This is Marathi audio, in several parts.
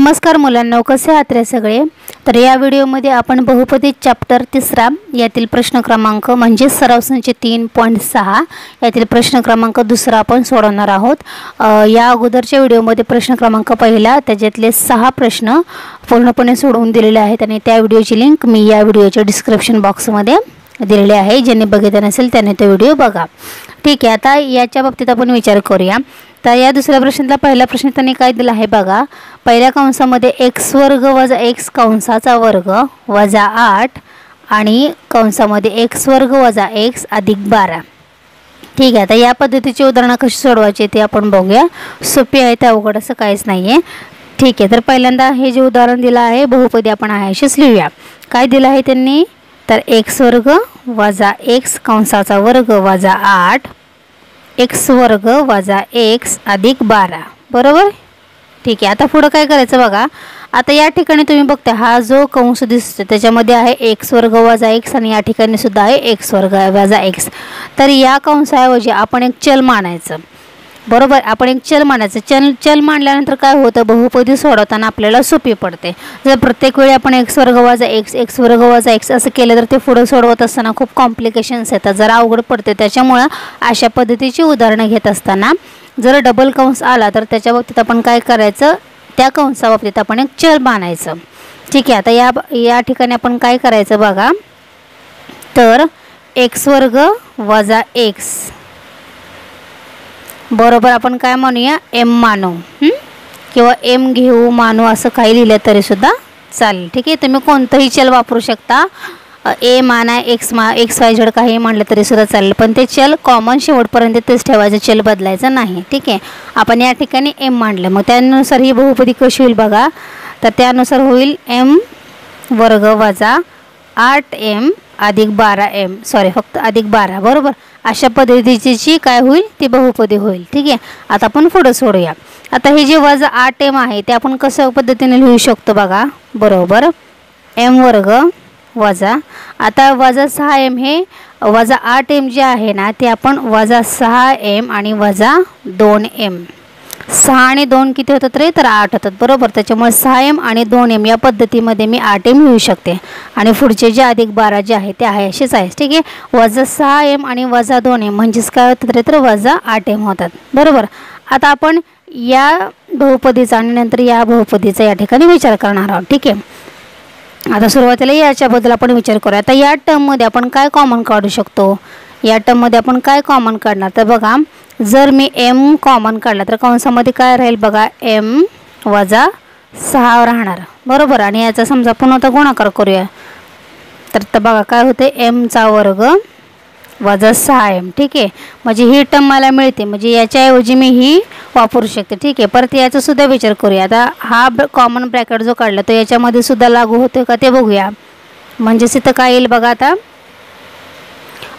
नमस्कार मुलांनो, कसे आहात रे सगळे। तर या व्हिडिओमध्ये आपण बहुपदी चॅप्टर 3 यातील प्रश्न क्रमांक म्हणजे सराव संच 3.6 यातील प्रश्न क्रमांक 2 आपण सोडवणार आहोत। या अगोदरच्या व्हिडिओमध्ये प्रश्न क्रमांक पहिला त्याच्यातले 6 प्रश्न पूर्णपणे सोडवून दिलेले आहेत आणि त्या व्हिडिओची लिंक मी या व्हिडिओच्या डिस्क्रिप्शन बॉक्समध्ये दिलेले आहे। ज्यांनी बघितलं नसेल त्याने तो व्हिडिओ बघा। ठीक आहे, आता याच्या बाबतीत आपण विचार करूया। तर या दुसऱ्या प्रश्नातला पहिला प्रश्न त्यांनी काय दिला आहे बघा। पहिल्या कंसामध्ये x वर्ग वजा x कंसाचा वर्ग वजा 8 आणि कंसामध्ये x वर्ग वजा x अधिक 12। ठीक आहे, आता या पद्धतीची उदाहरणं कशी सोडवायची ते आपण बघूया। सोपी आहे, ते अवघड असं काहीच नाही आहे। ठीक आहे, तर पहिल्यांदा हे जे उदाहरण दिलं आहे बहुपदी आपण आहे अशीच लिहूया। काय दिलं आहे त्यांनी, तर x वर्ग वजा x कंसाचा वर्ग वजा 8 x वर्ग वजा x अधिक 12 बरोबर। ठीक आहे, आता पुढे काय करायचं बघा। आता या ठिकाणी तुम्ही बघता हा जो कंस दिसतो त्याच्यामध्ये आहे x वर्ग वजा x आणि या ठिकाणी सुद्धा आहे x वर्ग वजा x। तर या कंसाऐवजी आपण एक चल मानायचं बरोबर। आपण एक चल मानायचं। चल मांडल्यानंतर काय होतं, बहुपदी सोडवताना आपल्याला सोपी पडते। जर प्रत्येक वेळी आपण x वर्ग वजा x वर्ग वजा x असं केलं तर ते पुढे सोडवत असताना खूप कॉम्प्लिकेशन्स येतात, जरा अवघड पडते। त्याच्यामुळे अशा पद्धतीची उदाहरणं घेत असताना जर डबल कंस आला तर त्याच्या बाबतीत आपण काय करायचं, त्या कंसाबाबतीत आपण एक चल मानायचं। ठीक आहे, आता या ठिकाणी आपण काय करायचं बघा। तर x वर्ग वजा x बरोबर आपण काय मानूया, m मानू किंवा m घेऊ मानू असं काही लिहिलं तरी सुद्धा चालेल। ठीक आहे, तुम्ही कोणतंही चल वापरू शकता, a माना x y z काही म्हणलं तरी सुद्धा चालेल, पण ते चल कॉमन शेवटपर्यंत तेच ठेवायचं, चल बदलायचं नाही। ठीक आहे, आपण या ठिकाणी m मांडलं, मग त्यानुसार ही बहुपदी कशी होईल बघा। तर त्यानुसार होईल m वर्ग वजा 8m अधिक 12m सॉरी फक्त अधिक 12 बरोबर। अशा पद्धतीची काय होईल, ती बहुपदी होईल। ठीक आहे, आता आपण पुढे सोडूया। आता हे जे वजा 8m आहे ते आपण कशा पद्धतीने लिहू शकतो बघा। बरोबर m वर्ग वजा, आता वजा 6m हे वजा 8m जे आहे ना ते आपण वजा 6m आणि वजा 2m, 6 आणि 2 किती होतात रे, तर 8 होतात बरोबर। त्याच्यामुळे 6m आणि 2m या पद्धतीमध्ये मी 8m लिहू शकते आणि पुढचे जे अधिक 12 जे आहे ते आहे असेच आहे। ठीक आहे, वजा 6m आणि वजा 2m म्हणजेच काय होतात रे, तर वजा 8m होतात बरोबर। आता आपण या बहुपदीचा आणि नंतर या बहुपदीचा या ठिकाणी विचार करणार आहोत। ठीक आहे, आता सुरुवातीला याच्याबद्दल आपण विचार करूया। आता या टर्ममध्ये आपण काय कॉमन काढू शकतो, या टर्ममध्ये आपण काय कॉमन काढणार, तर बघा जर मी m कॉमन काढला तर कंसामध्ये काय राहील बघा, m वजा 6 राहणार बरोबर। आणि याचा समजा पुन्हा गुणाकार करूया तर बघा काय होते, m चा वर्ग वजा 6m। ठीक आहे, म्हणजे ही टर्म मला मिळते, म्हणजे याच्याऐवजी मी ही वापरू शकते। ठीक आहे, परत याचा सुद्धा विचार करूया। आता हा कॉमन ब्रॅकेट जो काढला तो याच्यामध्ये सुद्धा लागू होतो का ते बघूया। म्हणजेच इथं काय येईल बघा, आता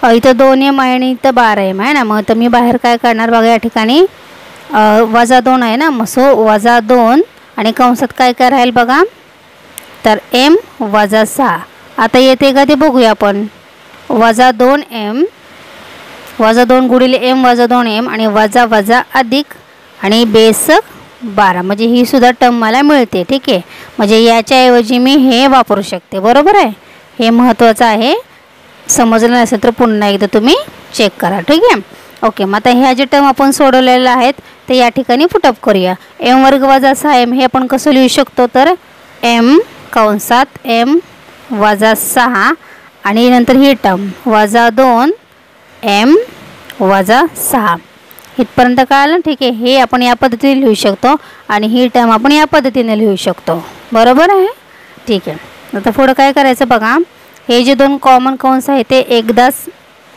इथं 2m आहे आणि इथं 12m आहे ना, मग तर मी बाहेर काय करणार बघा, या ठिकाणी वजा 2 आहे ना, मग सो वजा 2 आणि कंसात काय काय राहील बघा, तर m वजा 6। आता येते का ते बघूया आपण। वजा 2m वजा 2 गुणिले m वजा 2m आणि वजा वजा अधिक आणि बेसक 12 म्हणजे ही सुद्धा टर्म मला मिळते। ठीक आहे, म्हणजे याच्याऐवजी मी हे वापरू शकते बरोबर आहे। हे महत्त्वाचं आहे, समजलं नसेल तर पुन्हा एकदा तुम्ही चेक करा। ठीक आहे, ओके। मग आता ह्या जे टर्म आपण सोडवलेल्या आहेत ते या ठिकाणी पुटअप करूया। m वर्ग वजा 6m हे आपण कसं लिहू शकतो, तर m कंसात m वजा 6 आणि नंतर ही टर्म वजा 2m वजा 6 इथपर्यंत कळालं। ठीक आहे, हे आपण या पद्धतीने लिहू शकतो आणि ही टर्म आपण या पद्धतीने लिहू शकतो बरोबर आहे। ठीक आहे, आता पुढं काय करायचं बघा, हे जे 2 कॉमन कंस आहे ते एकदाच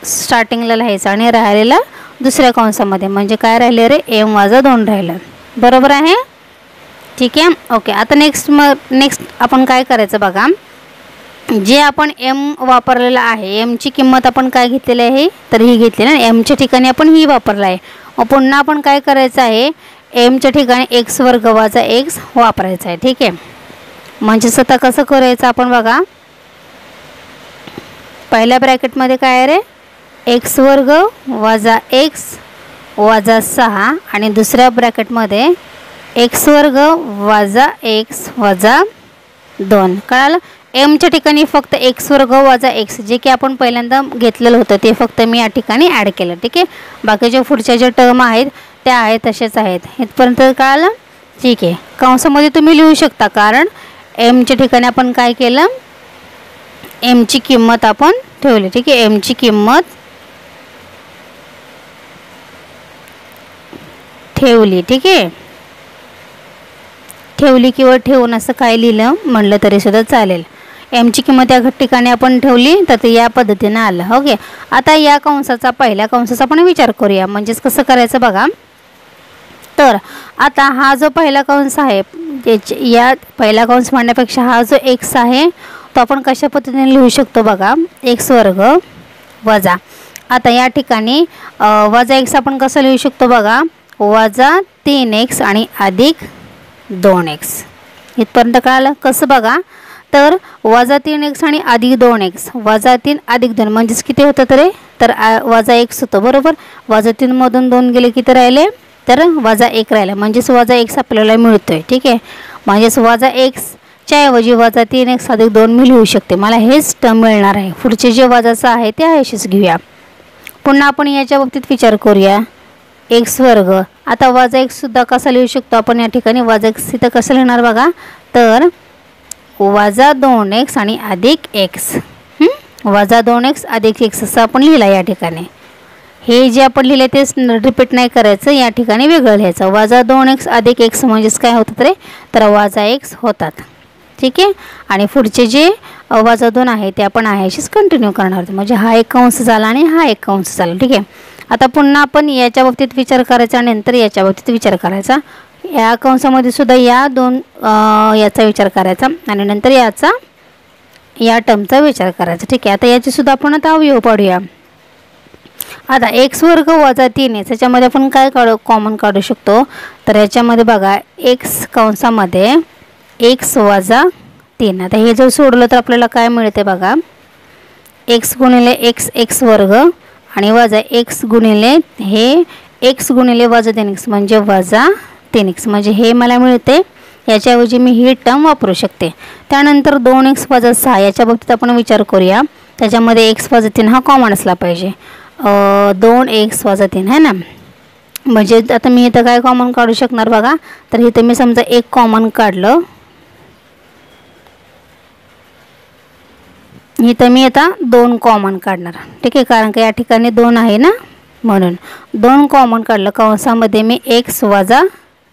स्टार्टिंगला लिहायचं आणि राहिलेलं दुसऱ्या कंसामध्ये, म्हणजे काय राहिले रे, m वजा 2 राहिलं बरोबर आहे। ठीक आहे, ओके। आता नेक्स्ट आपण काय करायचं बघा, जे आपण m वापरलेलं आहे m ची किंमत आपण काय घेतलेली आहे, तर ही घेतली ना, m च्या ठिकाणी आपण ही वापरलं आहे। मग पुन्हा आपण काय करायचं आहे, m च्या ठिकाणी x वर्ग वजा x वापरायचं आहे। ठीक आहे, म्हणजे स्वतः कसं करायचं आपण बघा, पहिल्या ब्रॅकेटमध्ये काय आहे रे, x वर्ग वजा x वजा 6 आणि दुसऱ्या ब्रॅकेटमध्ये एक्स वर्ग वजा एक्स वजा 2. कळालं. एमच्या ठिकाणी फक्त एक्स वर्ग वजा एक्स जे की आपण पहिल्यांदा घेतलेलं होतं ते फक्त मी या ठिकाणी ॲड केलं. ठीक आहे. बाकीच्या पुढच्या ज्या टर्म आहेत त्या आहेत तसेच आहेत. इथपर्यंत कळालं. ठीक आहे. कंसामध्ये तुम्ही लिहू शकता कारण एमच्या ठिकाणी आपण काय केलं, एमची किंमत आपण ठेवली. ठीक आहे. एमची किंमत ठेवली. ठीक आहे. ठेवली किंवा ठेवून असं काय लिहिलं म्हणलं तरी सुद्धा चालेल. एमची किंमत या ठिकाणी आपण ठेवली तर ते या पद्धतीने आलं. ओके. आता या कंसाचा पहिल्या कंसाचा आपण विचार करूया. म्हणजेच कसं करायचं बघा. तर आता हा जो पहिला कंस आहे या पहिला कंस म्हणण्यापेक्षा हा जो एक्स आहे तो आपण कशा पद्धतीने लिहू शकतो बघा. एक्स वर्ग वजा, आता या ठिकाणी वजा एक्स आपण कसं लिहू शकतो बघा. वजा 3x आणि अधिक 2x. इथपर्यंत कळालं. कसं बघा. तर वजा 3x आणि अधिक 2x, वजा 3 अधिक 2 म्हणजेच किती होतं तर वजा x होतं. बरोबर. वजा 3 मधून 2 गेले किती राहिले तर वजा 1 राहिला. म्हणजेच वजा x आपल्याला मिळतोय. ठीक आहे. म्हणजेच वजा x च्या ऐवजी वजा 3x अधिक 2 मी लिहू शकते. मला हेच टर्म मिळणार आहे. पुढचे जे वजाचं आहे ते आहेशीच घेऊया. पुन्हा आपण याच्या बाबतीत विचार करूया. एक्स वर्ग, आता वजा एक्स सुद्धा कसा लिहू शकतो आपण या ठिकाणी. वजा एक्स इथं कसं लिहिणार बघा. तर वजा 2x आणि अधिक x, वजा 2x अधिक x असं आपण लिहिला या ठिकाणी. हे जे आपण लिहिले तेच रिपीट नाही करायचं, या ठिकाणी वेगळं लिहायचं. वजा 2x अधिक x म्हणजेच काय होतं तर वजा x होतात. ठीक आहे. आणि पुढचे जे वजा 2 आहे ते आपण आहेशीच कंटिन्यू करणार आहोत. म्हणजे हा एक कंस झाला आणि हा एक कंस झाला. ठीक आहे. आता पुन्हा आपण याच्या बाबतीत विचार करायचा आणि नंतर याच्या बाबतीत विचार करायचा. या कंसामध्ये सुद्धा या दोन याचा विचार करायचा आणि नंतर याचा या टर्मचा विचार करायचा. ठीक आहे. आता याची सुद्धा आपण आता अवयव पाडूया. आता एक्स वर्ग वजा 3 याच्यामध्ये आपण काय कॉमन काढू शकतो तर याच्यामध्ये बघा एक्स कंसामध्ये एक्स वजा 3. आता हे जर सोडलं तर आपल्याला काय मिळते बघा. एक्स गुणिले एक्स एक्स वर्ग आणि वजा एक्स गुणिले हे एक्स गुणिले वजा 3x म्हणजे वजा 3x म्हणजे हे मला मिळते. याच्याऐवजी मी ही टर्म वापरू शकते. त्यानंतर 2x वजा 6 याच्या बाबतीत आपण विचार करूया. त्याच्यामध्ये x वजा 3 हा कॉमन असला पाहिजे. 2x वजा 3 आहे ना. म्हणजे आता मी इथं काय कॉमन काढू शकणार बघा. तर इथं मी समजा एक कॉमन काढलं, इथं मी आता 2 कॉमन काढणार. ठीक आहे. कारण का या ठिकाणी 2 आहे ना म्हणून 2 कॉमन काढलं. कंसामध्ये मी x वजा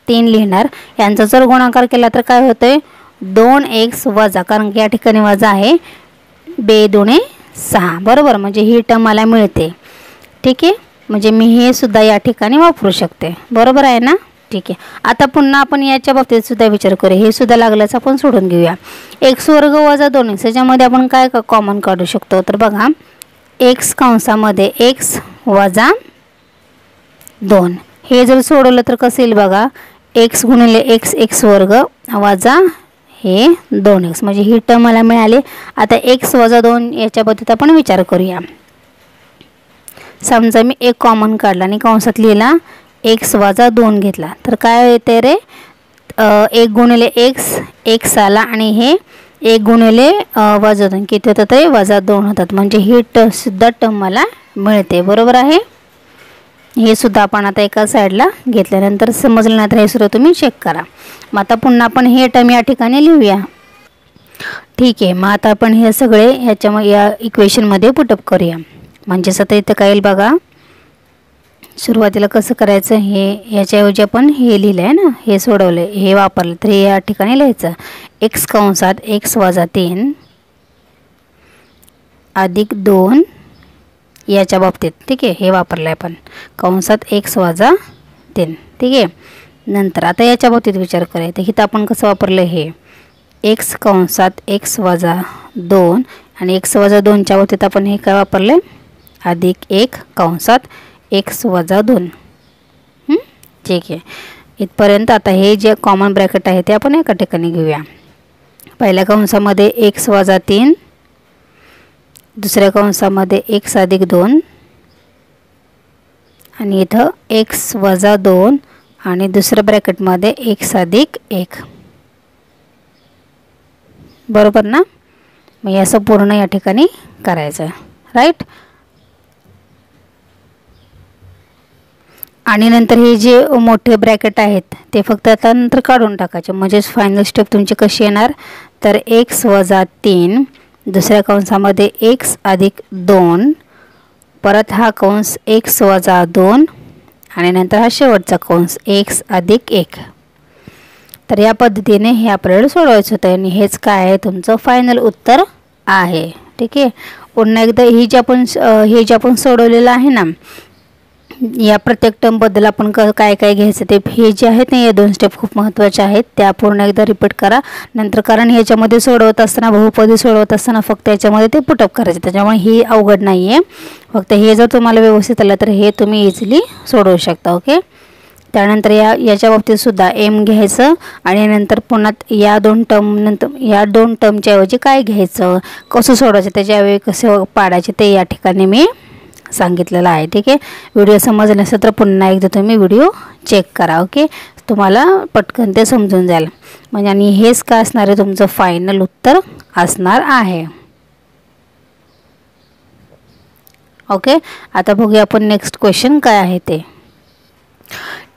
3 लिहिणार. यांचा जर गुणाकार केला तर काय होतंय 2x वजा, कारण की या ठिकाणी वजा आहे 2 दुणे 6. बरोबर. म्हणजे ही टर्म मला मिळते. ठीक आहे. म्हणजे मी हे सुद्धा या ठिकाणी वापरू शकते. बरोबर आहे ना. ठीक आहे. आता पुन्हा आपण याच्या बाबतीत सुद्धा विचार करूया. हे सुद्धा लागल्याचं आपण सोडून घेऊया. एक्स वर्ग वजा 2x याच्यामध्ये आपण काय कॉमन काढू शकतो तर बघा एक्स कंसामध्ये एक्स वजा 2. हे जर सोडवलं तर कसं येईल बघा. एक्स गुणिले एक्स एक्स वर्ग वजा हे 2x म्हणजे ही टर्म मला मिळाली. आता एक्स वजा 2 याच्या बाबतीत आपण विचार करूया. समजा मी एक कॉमन काढला आणि कंसात लिहिला एक्स वजा 2 घेतला तर काय येते रे 1 गुणिले एक्स एक्स आला आणि हे 1 गुणिले वजा 2 किती होतं ते वजा 2 होतात. म्हणजे ही सुद्धा टर्म मला मिळते. बरोबर आहे. हे सुद्धा आपण आता एका साईडला घेतल्यानंतर समजलं नाही तर हे सुद्धा तुम्ही चेक करा. मग आता पुन्हा आपण हे टर्म या ठिकाणी लिहूया. ठीक आहे. मग आता आपण हे सगळे या इक्वेशनमध्ये पुटअप करूया. म्हणजेच आता इथं काय येईल बघा. सुरुवातीला कसं करायचं हे याच्याऐवजी आपण हे लिहिलं आहे ना, हे सोडवलं हे वापरलं तर हे या ठिकाणी लिहायचं. एक्स कंसात एक्स वजा 3 अधिक 2 याच्या बाबतीत. ठीक आहे. हे वापरलं आहे आपण कंसात एक्स वजा 3. ठीक आहे. नंतर आता याच्या बाबतीत विचार करायचा. इथं आपण कसं वापरलं हे एक्स कंसात एक्स वजा 2 आणि एक्स वजा 2च्या बाबतीत आपण हे काय वापरलं अधिक 1 कंसात एक्स वजा 2. ठीक आहे. इथपर्यंत आता हे जे कॉमन ब्रॅकेट आहे ते आपण एका ठिकाणी घेऊया. पहिल्या कंसामध्ये एक्स वजा 3, दुसऱ्या कंसामध्ये एक्स अधिक 2 आणि इथं एक्स वजा 2 आणि दुसऱ्या ब्रॅकेटमध्ये x अधिक 1. बरोबर ना. मग असं पूर्ण या ठिकाणी करायचं, राईट. आणि नंतर हे जे मोठे ब्रॅकेट आहेत ते फक्त आता नंतर काढून टाकायचे. म्हणजेच फायनल स्टेप तुमची कशी येणार, तर x वजा 3, दुसऱ्या कंसामध्ये x अधिक 2, परत हा कंस x वजा 2 आणि नंतर हा शेवटचा कंस x अधिक 1. तर या पद्धतीने हे आपल्याला सोडवायचं होतं आणि हेच काय आहे तुमचं फायनल उत्तर आहे. ठीक आहे. पुन्हा एकदा हे जे आपण सोडवलेलं आहे ना, या प्रत्येक टर्मबद्दल आपण काय काय घ्यायचं ते हे जे आहेत ना, या 2 स्टेप खूप महत्त्वाचे आहेत. त्या पूर्ण एकदा रिपीट करा नंतर, कारण ह्याच्यामध्ये सोडवत असताना बहुपदी सोडवत असताना फक्त याच्यामध्ये ते पुटअप करायचे, त्याच्यामुळे ही अवघड नाही आहे. फक्त हे जर तुम्हाला व्यवस्थित आलं तर हे तुम्ही इझिली सोडवू शकता. ओके. त्यानंतर याच्या बाबतीत सुद्धा एम घ्यायचं आणि नंतर पुन्हा या 2 टर्मच्या ऐवजी काय घ्यायचं, कसं सोडवायचं, त्याच्याऐवजी कसं पाडायचे ते या ठिकाणी मी सांगितलेलं आहे. ठीक आहे. व्हिडिओ समजला नसेल तर पुन्हा एकदा तुम्ही व्हिडिओ चेक करा. ओके. तुम्हाला पटकन ते समजून जाईल. म्हणजे आणि हेच काय असणार आहे तुमचं फायनल उत्तर असणार आहे. ओके. आता बघूया आपण नेक्स्ट क्वेश्चन काय आहे ते.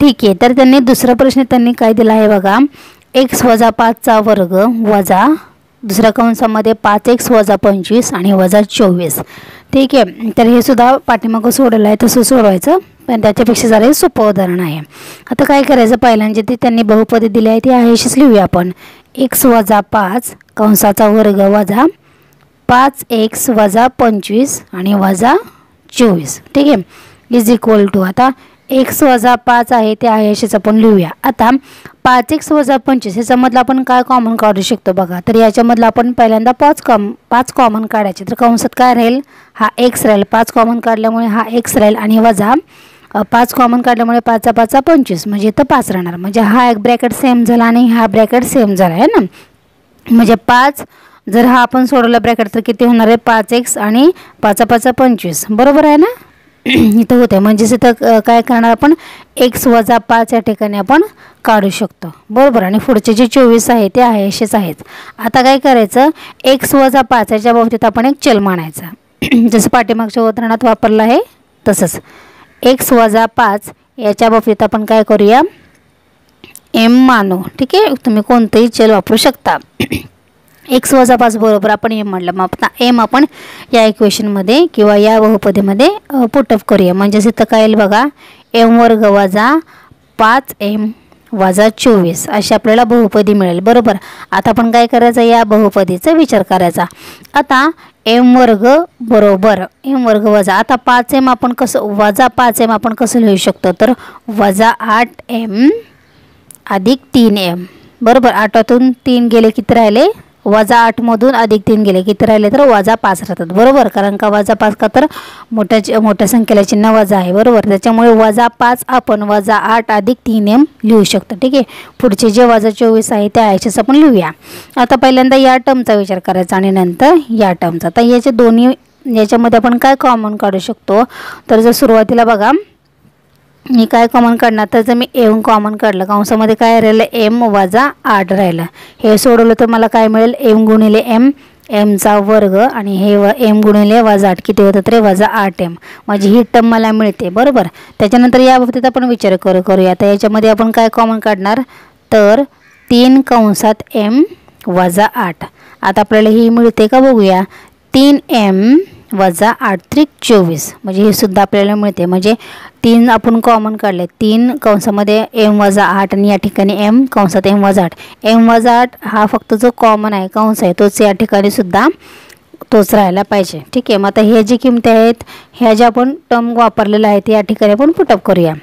ठीक आहे. तर त्यांनी दुसरा प्रश्न त्यांनी काय दिला आहे बघा, x वजा 5चा वर्ग वजा दुसऱ्या कंसामध्ये 5x वजा 25 आणि वजा 24. ठीक आहे. तर हे सुद्धा पाठीमागं सोडवलं आहे तसं सोडवायचं, पण त्याच्यापेक्षा जरा सोपं उदाहरण आहे. आता काय करायचं, पहिल्यांदा ते त्यांनी बहुपदी दिली आहे ती अशीच लिहूया आपण. x वजा 5 कंसाचा वर्ग वजा 5x वजा 25 आणि वजा 24. ठीक आहे. इज इक्वल टू, आता x वजा 5 आहे ते आहे अशीच आपण लिहूया. आता 5x वजा 25 ह्याच्यामधलं आपण काय कॉमन काढू शकतो बघा, तर याच्यामधलं आपण पहिल्यांदा 5 कॉमन काढायचे. तर कंसात काय राहील, हा x राहील. 5 कॉमन काढल्यामुळे हा x राहील आणि वजा 5 कॉमन काढल्यामुळे 5 × 5 = 25, म्हणजे इथं 5 राहणार. म्हणजे हा एक ब्रॅकेट सेम झाला आणि हा ब्रॅकेट सेम झाला आहे ना. म्हणजे 5 जर हा आपण सोडवला ब्रॅकेट तर किती होणार आहे, 5x आणि 5 × 5 = 25. बरोबर आहे ना. इथं होते म्हणजेच इथं काय करणार आपण, x वजा 5 या ठिकाणी आपण काढू शकतो. बरोबर. आणि पुढचे जे 24 आहे ते आहे असेच आहेत. आता काय करायचं, x वजा 5 याच्या बाबतीत आपण एक चल मानायचा. जसं पाठीमागच्या उदाहरणात वापरलं आहे तसंच x वजा 5 याच्या बाबतीत आपण काय करूया, m मानू. ठीक आहे. तुम्ही कोणतेही चल वापरू शकता. x वजा 5 बरोबर आपण m म्हटलं, मग आता m आपण या इक्वेशनमध्ये किंवा या बहुपदीमध्ये पुटअप करूया. म्हणजेच इथं काय येईल बघा, m वर्ग वजा 5m वजा 24 अशी आपल्याला बहुपदी मिळेल. बरोबर. आता आपण काय करायचं, या बहुपदीचा विचार करायचा. आता m वर्ग बरोबर m वर्ग वजा, आता 5m आपण कसं, वजा 5m आपण कसं लिहू शकतो, तर वजा 8m अधिक 3m. बरोबर. 8तून 3 गेले किती राहिले, वजा 8मधून अधिक 3 गेले किती राहिले, तर वजा 5 राहतात. बरोबर. कारण का वजा 5 का, तर मोठ्या संख्येला चिन्ह वजा आहे. बरोबर. त्याच्यामुळे वजा 5 आपण वजा 8 अधिक 3m लिहू शकतो. ठीक आहे. पुढचे जे वजा 24 आहे त्या याच्याच आपण लिहूया. आता पहिल्यांदा या टर्मचा विचार करायचा आणि नंतर या टर्मचा. आता याचे दोन्ही याच्यामध्ये आपण काय कॉमन काढू शकतो, तर जर सुरुवातीला बघा मी काय कॉमन काढणार, तर जर मी m कॉमन काढलं, कंसामध्ये काय राहिलं, m वजा 8 राहिलं. हे सोडवलं तर मला काय मिळेल, m गुणिले m, mचा वर्ग आणि हे m गुणिले वजा 8 किती होतं, तर वजा 8m. म्हणजे ही टर्म मला मिळते. बरोबर. त्याच्यानंतर या बाबतीत आपण विचार करूया. आता याच्यामध्ये आपण काय कॉमन काढणार, तर 3 कंसात m वजा 8. आता आपल्याला ही मिळते का बघूया, 3m वजा 8 त्रिक 24, म्हणजे हे सुद्धा आपल्याला मिळते. म्हणजे 3 आपण कॉमन काढले, 3 कंसामध्ये m वजा 8 आणि या ठिकाणी m कंसात m वजा 8. m वजा 8 हा फक्त जो कॉमन आहे कंस आहे तोच या ठिकाणी सुद्धा तोच राहायला पाहिजे. ठीक आहे. मग आता हे जी किमती आहेत ह्या ज्या आपण टर्म वापरलेल्या आहेत या ठिकाणी आपण पुटअप करूया.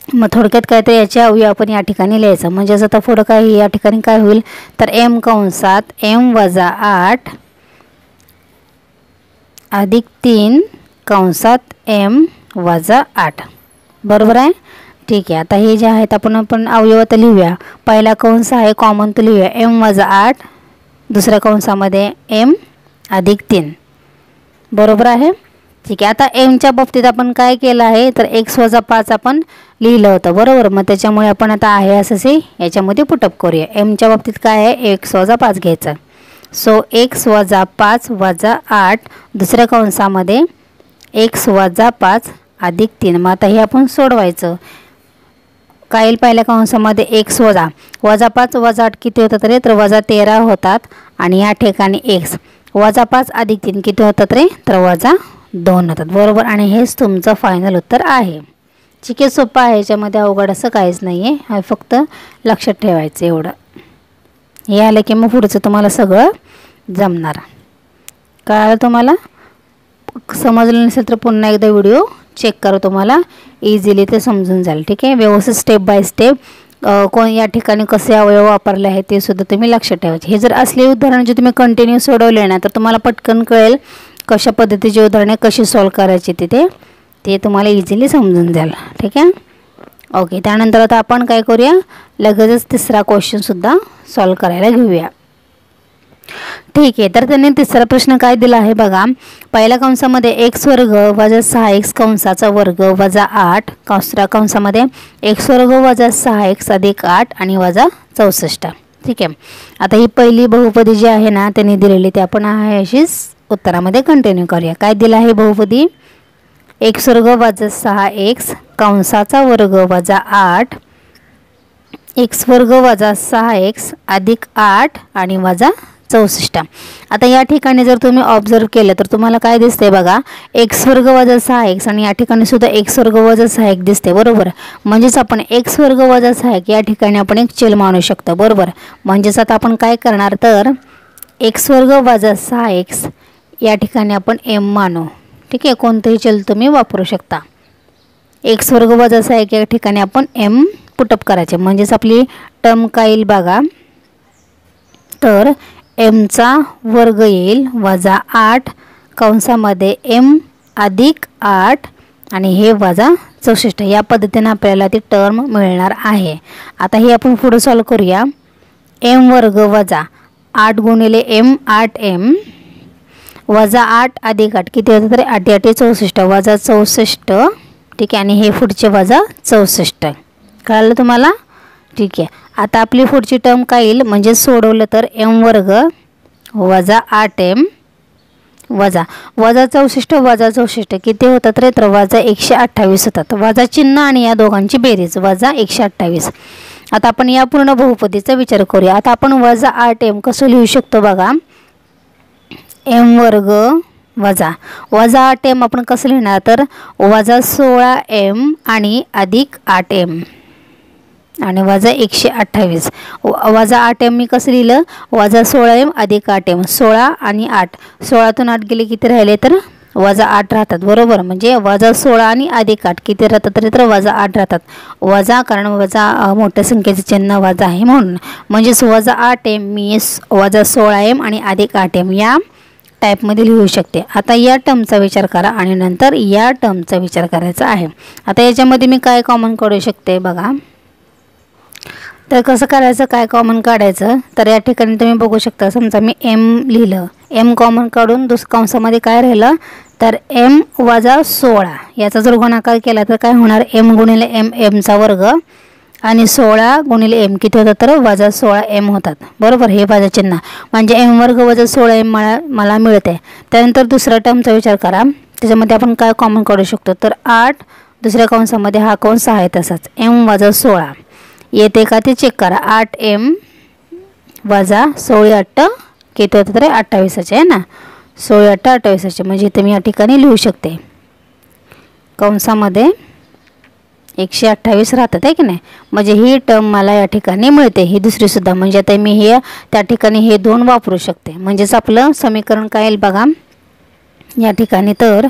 मग थोडक्यात काय, तर याच्या अवयव आपण या ठिकाणी लिहायचं. म्हणजेच आता पुढं काय या ठिकाणी काय होईल, तर m कंसात m वजा 8 अधिक 3 कंसात m वजा 8. बरोबर आहे. ठीक आहे. आता हे जे आहेत आपण अवयव तर लिहूया. पहिला कंस आहे कॉमन तर लिहूया m वजा 8, दुसऱ्या कंसामध्ये m अधिक 3. बरोबर आहे. ठीक आहे. आता mच्या बाबतीत आपण काय केलं आहे, तर x वजा 5 आपण लिहिलं होतं बरोबर. मग त्याच्यामुळे आपण आता आहे असंच याच्यामध्ये पुटअप करूया. एमच्या बाबतीत काय आहे, x वजा 5 घ्यायचं. सो x वजा 5 वजा 8 दुसऱ्या कंसामध्ये x वजा 5 अधिक 3. मग आता हे आपण सोडवायचं. काय येईल पहिल्या कंसामध्ये x वजा 5 वजा 8 किती होतात रे, तर वजा 13 होतात. आणि या ठिकाणी x वजा 5 अधिक 3 किती होतात रे, तर वजा 2 होतात बरोबर. आणि हेच तुमचं फायनल उत्तर आहे. ठीक आहे, सोपं आहे, याच्यामध्ये अवघड असं काहीच नाही आहे. हा फक्त लक्षात ठेवायचं एवढं. हे आलं की मग पुढचं तुम्हाला सगळं जमणार. कळलं तुम्हाला? समजलं नसेल तर पुन्हा एकदा व्हिडिओ चेक करा, तुम्हाला इझिली ते समजून जाईल. ठीक आहे, व्यवस्थित स्टेप बाय स्टेप कोण या ठिकाणी कसे अवयव वापरले आहेत ते सुद्धा तुम्ही लक्षात ठेवायचे. हे जर असले उदाहरण जे तुम्ही कंटिन्यू सोडवले ना तर तुम्हाला पटकन कळेल कशा पद्धतीची उदाहरणे कशी सॉल्व करायची ते तुम्हाला इझिली समजून जाईल. ठीक आहे, ओके. त्यानंतर आता आपण काय करूया, लगेचच तिसरा क्वेश्चनसुद्धा सॉल्व करायला घेऊया. ठीक आहे, तर त्यांनी तिसरा प्रश्न काय दिला आहे बघा. पहिल्या कंसामध्ये x वर्ग वजा 6x कंसाचा वर्ग वजा 8 दुसऱ्या कंसामध्ये x वर्ग वजा 6x अधिक 8 आणि वजा 64. ठीक आहे, आता ही पहिली बहुपदी जी आहे ना त्यांनी दिलेली ते आपण आहे अशीच उत्तरामध्ये कंटिन्यू करूया. काय दिलं आहे बहुपदी, x वर्ग वजा 6x कंसाचा वर्ग वजा 8 x वर्ग वजा 6x अधिक 8 आणि वजा 64. आता या ठिकाणी जर तुम्ही ऑब्झर्व केलं तर तुम्हाला काय दिसते बघा, x वर्ग वजा 6x आणि या ठिकाणी सुद्धा x वर्ग वजा 6x दिसते बरोबर. म्हणजेच आपण x वर्ग वजा 6x या ठिकाणी आपण एक चल मानू शकतो बरोबर. म्हणजेच आता आपण काय करणार तर x वर्ग वजा 6x या ठिकाणी आपण m मानू. ठीक आहे, कोणतेही चल तुम्ही वापरू शकता. x वर्ग वजा 6x या ठिकाणी आपण m पुटअप करायचे. म्हणजेच आपली टर्म काय येईल बघा, तर mचा वर्ग येईल वजा 8 कंसामध्ये m अधिक 8 आणि हे वजा 64. या पद्धतीने आपल्याला ती टर्म मिळणार आहे. आता हे आपण पुढे सॉल्व करूया. m वर्ग वजा 8 गुणिले m 8m वजा 8 अधिक 8 किती होतं तर 8 8 64 वजा 64. ठीक आहे, आणि हे पुढचे वजा 64. कळलं तुम्हाला? ठीक आहे, आता आपली पुढची टर्म काय येईल म्हणजे सोडवलं तर m वर्ग वजा 8m वजा 64 वजा 64 किती होतात रे, तर वजा 128 होतात. वजा चिन्ह आणि या दोघांची बेरीज वजा 128. आता आपण या पूर्ण बहुपदीचा विचार करूया. आता आपण वजा 8m कसं लिहू शकतो बघा, m वर्ग वजा 8m आपण कसं लिहिणार तर वजा 16m आणि अधिक 8m आणि वजा 128. वजा 8m मी कसं लिहिलं, वजा 16m अधिक 8m. 16 आणि 8, 16तून 8 गेले किती राहिले तर वजा 8 राहतात बरोबर. म्हणजे वजा 16 आणि अधिक 8 किती राहतात तरी तर वजा 8 राहतात. वजा कारण वजा मोठ्या संख्येचे चिन्ह वजा आहे म्हणून. म्हणजेच वजा 8m मी वजा 16m आणि अधिक 8m या टाईपमध्ये लिहू शकते. आता या टर्मचा विचार करा आणि नंतर या टर्मचा विचार करायचा आहे. आता याच्यामध्ये मी काय कॉमन काढू शकते बघा, तर कसं करायचं, काय कॉमन काढायचं तर या ठिकाणी तुम्ही बघू शकता. समजा मी m लिहिलं, m कॉमन काढून दुसऱ्या कंसामध्ये काय राहिलं तर m वजा 16 याचा जर गुणाकार केला तर काय होणार, m गुणिले m mचा वर्ग आणि 16 गुणिले m किती होतात तर वजा 16m होतात बरोबर. हे वजा चिन्ह म्हणजे m वर्ग वजा 16m मला मिळते. त्यानंतर दुसऱ्या टर्मचा विचार करा, त्याच्यामध्ये आपण काय कॉमन काढू शकतो तर 8 दुसऱ्या कंसामध्ये हा कंस आहे तसाच m वजा 16 येते का ते चेक करा. 8m वजा 16 8 किती होतं तर 28 आहे ना, 16 8 28 म्हणजे इथे मी या ठिकाणी लिहू शकते कंसामध्ये 128 राहतात आहे की नाही. म्हणजे ही टर्म मला या ठिकाणी मिळते, ही दुसरी सुद्धा. म्हणजे आता मी हे त्या ठिकाणी हे 2 वापरू शकते. म्हणजेच आपलं समीकरण काय येईल बघा या ठिकाणी तर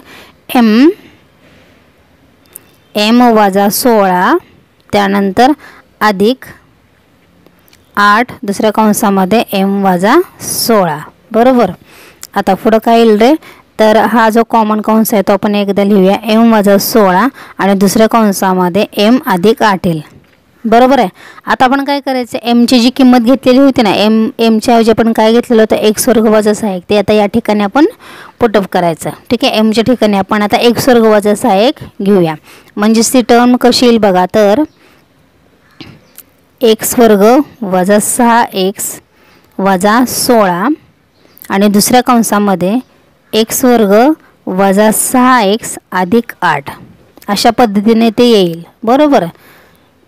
m वजा 16 त्यानंतर अधिक 8 दुसऱ्या कंसामध्ये m वजा 16 बरोबर. आता पुढं काय येईल रे, तर हा जो कॉमन कंस आहे तो आपण एकदा लिहूया m वजा 16 आणि दुसऱ्या कंसामध्ये m अधिक 8 येईल बरोबर आहे. आता आपण काय करायचं, एमची जी किंमत घेतलेली होती ना, एमच्या ऐवजी आपण काय घेतलेलं होतं, एक्स वर्ग वजा 6 ते आता या ठिकाणी आपण पुटअप करायचं. ठीक आहे, एमच्या ठिकाणी आपण आता एक्स वर्ग वजा 6 घेऊया. म्हणजेच ती टर्म कशी येईल बघा, तर एक्स वर्ग वजा 6x वजा 16 आणि दुसऱ्या कंसामध्ये एक्स वर्ग वजा 6x अधिक 8 अशा पद्धतीने ते येईल. बरोबर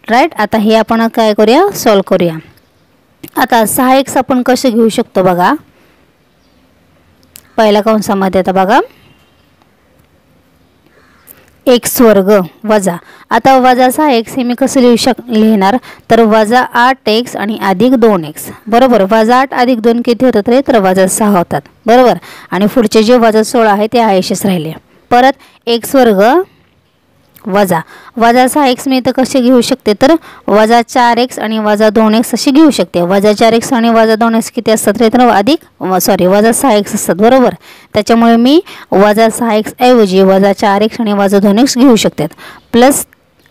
राईट. आता हे आपण काय करूया, सॉल्व करूया. आता 6x आपण कसे घेऊ शकतो बघा, पहिल्या कंसामध्ये आता बघा एक्स वर्ग वजा, आता वजा 6x हे मी कसं लिहिणार, तर वजा 8x आणि अधिक 2x. बरोबर, वजा 8 अधिक 2 किती होतात रे, तर वजा 6 होतात. बरोबर, आणि पुढचे जे वजा 16 आहे ते आहेशेच राहिले. परत एक्स वर्ग वजा 6x मी इथं कसे घेऊ शकते, तर वजा 4x आणि वजा 2x अशी घेऊ शकते. वजा 4x आणि वजा 2x किती असतात रे, तर वजा 6x असतात. बरोबर, त्याच्यामुळे मी वजा 6x ऐवजी वजा 4x आणि वजा 2x घेऊ शकते. प्लस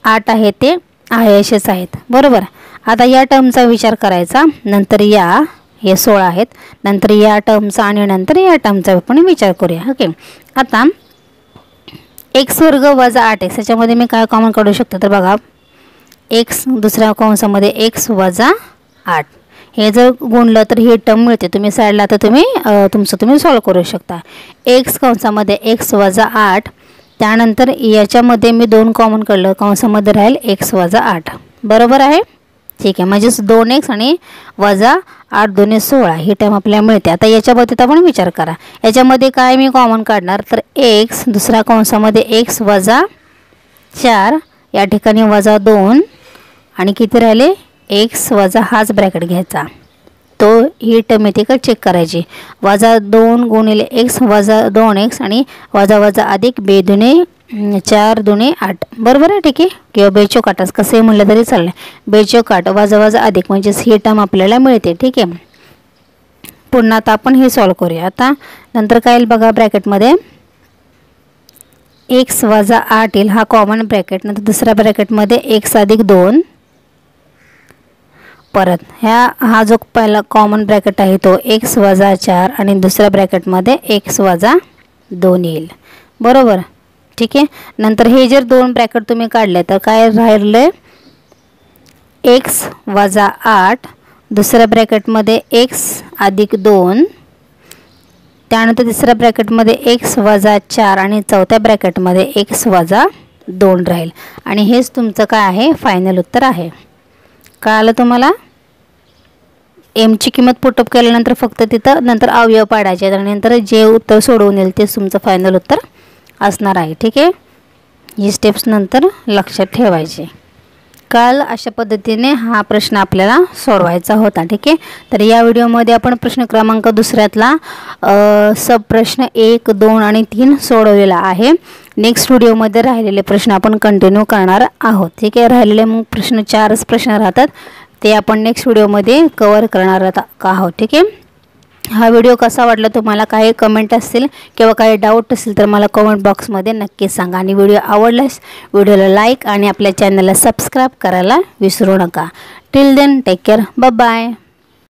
8 आहे ते आहे असेच आहेत. बरोबर, आता या टर्मचा विचार करायचा, नंतर हे 16 आहेत, नंतर या टर्मचा आणि नंतर या टर्मचा आपण विचार करूया. ओके, आता एक्स वर्ग वजा 8x याच्यामध्ये मी काय कॉमन काढू शकतो, तर बघा एक्स दुसऱ्या कंसामध्ये एक्स वजा 8 हे जर गुणलं तर ही टर्म मिळते. तुम्ही साईडला तर तुम्ही सॉल्व करू शकता. एक्स कंसामध्ये एक्स वजा 8, त्यानंतर याच्यामध्ये मी 2 कॉमन काढलं, कंसामध्ये राहील एक्स वजा 8. बरोबर आहे. ठीक आहे, म्हणजेच 2x आणि वजा 8 2 16 ही टर्म आपल्याला मिळते. आता याच्या बाबतीत आपण विचार करा, याच्यामध्ये काय मी कॉमन काढणार, तर एक्स दुसऱ्या कंसामध्ये एक्स वजा 4 या ठिकाणी वजा 2 आणि किती राहिले एक्स वजा हाच ब्रॅकेट घ्यायचा, तो ही टर्म येते का चेक करायची. वजा 2 गुणिले एक्स वजा 2x आणि वजा वजा अधिक 2 दुणे 4 दुणे 8. बरोबर आहे. ठीक आहे, किंवा बेचोक 8 कसंही म्हणलं तरी चालेल. बेचोक 8 वजा वजा अधिक म्हणजेच ही टर्म आपल्याला मिळते. ठीक आहे, पुन्हा आता आपण हे सॉल्व करूया. आता नंतर काय येईल बघा, ब्रॅकेटमध्ये एक्स वजा 8 येईल, हा कॉमन ब्रॅकेट. नंतर दुसऱ्या ब्रॅकेटमध्ये एक्स अधिक 2, परत हा जो पहिला कॉमन ब्रॅकेट आहे तो एक्स वजा 4 आणि दुसऱ्या ब्रॅकेटमध्ये एक्स वजा 2 येईल. बरोबर, ठीक आहे. नंतर हे जर 2 ब्रॅकेट तुम्ही काढले तर काय राहिले, एक्स वजा 8 दुसऱ्या ब्रॅकेटमध्ये एक्स अधिक 2, त्यानंतर तिसऱ्या ब्रॅकेटमध्ये एक्स वजा 4 आणि चौथ्या ब्रॅकेटमध्ये एक्स वजा 2 राहील. आणि हेच तुमचं काय आहे, फायनल उत्तर आहे. कळालं तुम्हाला. एमची किंमत पुटअप केल्यानंतर फक्त तिथं नंतर अवयव पाडायचे आणि नंतर जे उत्तर सोडवून येईल तेच तुमचं फायनल उत्तर असणार आहे. ठीक आहे, ही स्टेप्स नंतर लक्षात ठेवायचे. काल अशा पद्धतीने हा प्रश्न आपल्याला सोडवायचा होता. ठीक आहे, तर या व्हिडिओमध्ये आपण प्रश्न क्रमांक दुसऱ्यातला सब प्रश्न 1, 2 आणि 3 सोडवलेला आहे. नेक्स्ट व्हिडिओमध्ये राहिलेले प्रश्न आपण कंटिन्यू करणार आहोत. ठीक आहे, राहिलेले मग प्रश्न 4च प्रश्न राहतात, ते आपण नेक्स्ट व्हिडिओमध्ये कवर करणार आहोत. ठीक आहे, हा व्हिडिओ कसा वाटला तुम्हाला, काही कमेंट असतील किंवा काही डाऊट असेल तर मला कमेंट बॉक्समध्ये नक्की सांगा. आणि व्हिडिओ आवडल्यास व्हिडिओला लाईक आणि आपल्या चॅनलला सबस्क्राईब करायला विसरू नका. Till then take care, bye bye.